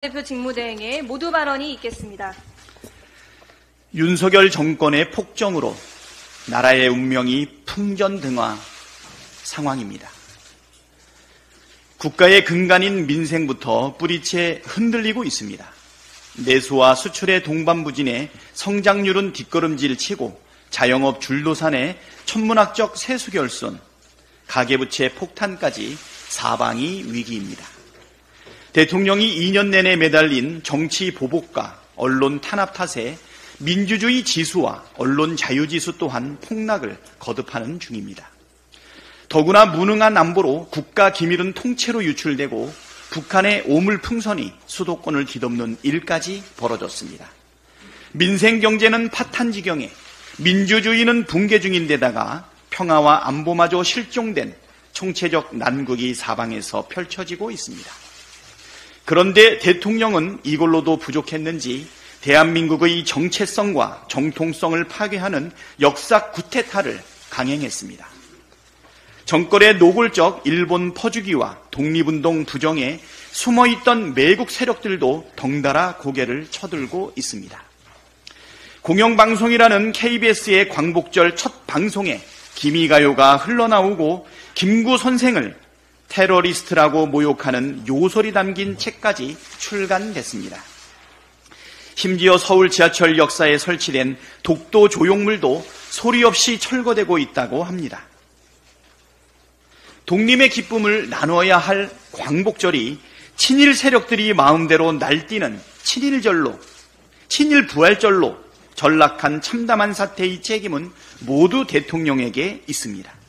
대표 직무대행에 모두 발언이 있겠습니다. 윤석열 정권의 폭정으로 나라의 운명이 풍전등화 상황입니다. 국가의 근간인 민생부터 뿌리채 흔들리고 있습니다. 내수와 수출의 동반부진에 성장률은 뒷걸음질 치고 자영업 줄도산에 천문학적 세수결손, 가계부채 폭탄까지 사방이 위기입니다. 대통령이 2년 내내 매달린 정치 보복과 언론 탄압 탓에 민주주의 지수와 언론 자유지수 또한 폭락을 거듭하는 중입니다. 더구나 무능한 안보로 국가 기밀은 통째로 유출되고 북한의 오물풍선이 수도권을 뒤덮는 일까지 벌어졌습니다. 민생 경제는 파탄 지경에 민주주의는 붕괴 중인데다가 평화와 안보마저 실종된 총체적 난국이 사방에서 펼쳐지고 있습니다. 그런데 대통령은 이걸로도 부족했는지 대한민국의 정체성과 정통성을 파괴하는 역사 구태타를 강행했습니다. 정권의 노골적 일본 퍼주기와 독립운동 부정에 숨어있던 매국 세력들도 덩달아 고개를 쳐들고 있습니다. 공영방송이라는 KBS의 광복절 첫 방송에 기미가요가 흘러나오고 김구 선생을 테러리스트라고 모욕하는 요설이 담긴 책까지 출간됐습니다. 심지어 서울 지하철 역사에 설치된 독도 조형물도 소리 없이 철거되고 있다고 합니다. 독립의 기쁨을 나눠야 할 광복절이 친일 세력들이 마음대로 날뛰는 친일절로, 친일부활절로 전락한 참담한 사태의 책임은 모두 대통령에게 있습니다.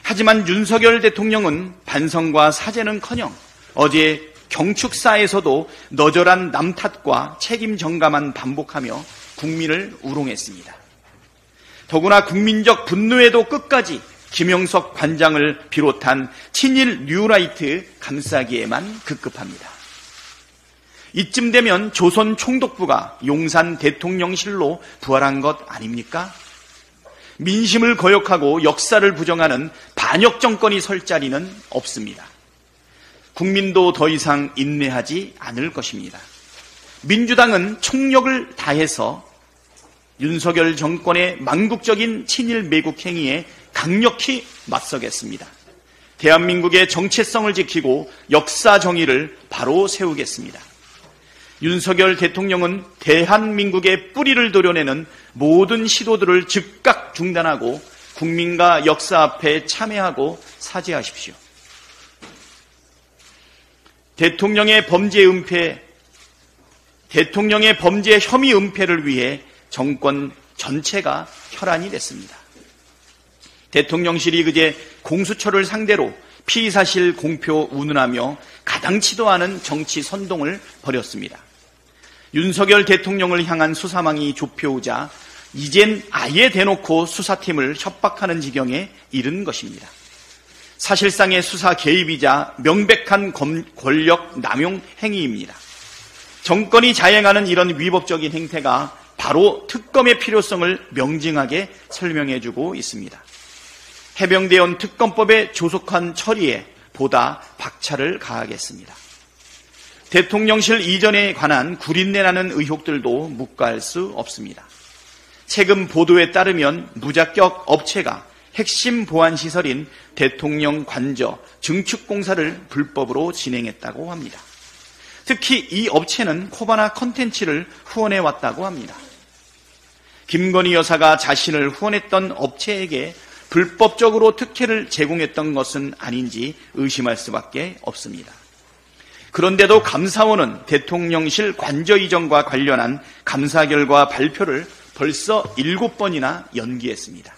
하지만 윤석열 대통령은 반성과 사죄는커녕 어제 경축사에서도 너절한 남 탓과 책임 전가만 반복하며 국민을 우롱했습니다. 더구나 국민적 분노에도 끝까지 김영석 관장을 비롯한 친일 뉴라이트 감싸기에만 급급합니다. 이쯤 되면 조선 총독부가 용산 대통령실로 부활한 것 아닙니까? 민심을 거역하고 역사를 부정하는 반역 정권이 설 자리는 없습니다. 국민도 더 이상 인내하지 않을 것입니다. 민주당은 총력을 다해서 윤석열 정권의 망국적인 친일 매국 행위에 강력히 맞서겠습니다. 대한민국의 정체성을 지키고 역사 정의를 바로 세우겠습니다. 윤석열 대통령은 대한민국의 뿌리를 도려내는 모든 시도들을 즉각 중단하고 국민과 역사 앞에 참회하고 사죄하십시오. 대통령의 범죄 혐의 은폐를 위해 정권 전체가 혈안이 됐습니다. 대통령실이 그제 공수처를 상대로 피의사실 공표 운운하며 가당치도 않은 정치 선동을 벌였습니다. 윤석열 대통령을 향한 수사망이 좁혀오자 이젠 아예 대놓고 수사팀을 협박하는 지경에 이른 것입니다. 사실상의 수사 개입이자 명백한 권력 남용 행위입니다. 정권이 자행하는 이런 위법적인 행태가 바로 특검의 필요성을 명징하게 설명해주고 있습니다. 해병대원 특검법의 조속한 처리에 보다 박차를 가하겠습니다. 대통령실 이전에 관한 구린내나는 의혹들도 묵과할 수 없습니다. 최근 보도에 따르면 무자격 업체가 핵심 보안시설인 대통령 관저 증축공사를 불법으로 진행했다고 합니다. 특히 이 업체는 코바나 컨텐츠를 후원해왔다고 합니다. 김건희 여사가 자신을 후원했던 업체에게 불법적으로 특혜를 제공했던 것은 아닌지 의심할 수밖에 없습니다. 그런데도 감사원은 대통령실 관저 이전과 관련한 감사 결과 발표를 벌써 7번이나 연기했습니다.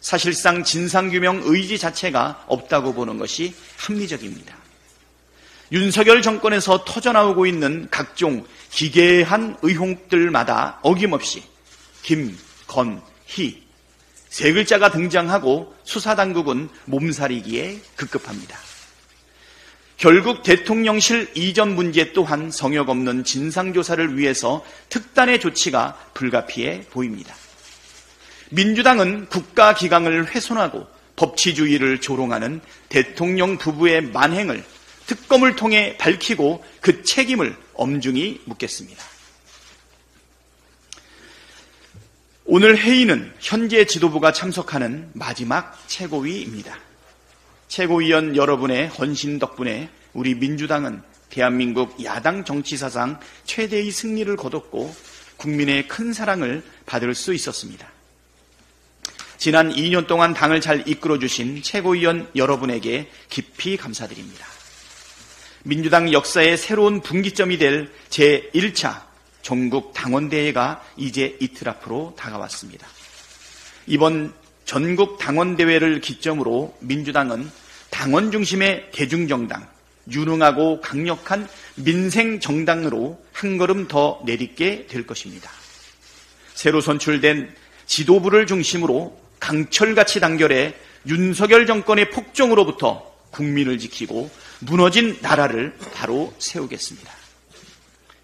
사실상 진상규명 의지 자체가 없다고 보는 것이 합리적입니다. 윤석열 정권에서 터져나오고 있는 각종 기괴한 의혹들마다 어김없이 김, 건, 희 세 글자가 등장하고 수사당국은 몸살이기에 급급합니다. 결국 대통령실 이전 문제 또한 성역 없는 진상조사를 위해서 특단의 조치가 불가피해 보입니다. 민주당은 국가기강을 훼손하고 법치주의를 조롱하는 대통령 부부의 만행을 특검을 통해 밝히고 그 책임을 엄중히 묻겠습니다. 오늘 회의는 현재 지도부가 참석하는 마지막 최고위입니다. 최고위원 여러분의 헌신 덕분에 우리 민주당은 대한민국 야당 정치사상 최대의 승리를 거뒀고 국민의 큰 사랑을 받을 수 있었습니다. 지난 2년 동안 당을 잘 이끌어주신 최고위원 여러분에게 깊이 감사드립니다. 민주당 역사의 새로운 분기점이 될 제1차 전국 당원대회가 이제 이틀 앞으로 다가왔습니다. 이번 전국 당원대회를 기점으로 민주당은 당원 중심의 대중정당, 유능하고 강력한 민생정당으로 한 걸음 더 내딛게 될 것입니다. 새로 선출된 지도부를 중심으로 강철같이 단결해 윤석열 정권의 폭정으로부터 국민을 지키고 무너진 나라를 바로 세우겠습니다.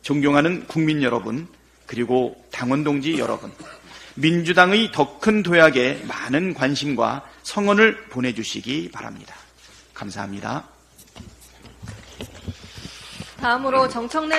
존경하는 국민 여러분, 그리고 당원 동지 여러분, 민주당의 더 큰 도약에 많은 관심과 성원을 보내주시기 바랍니다. 감사합니다. 다음으로 정청래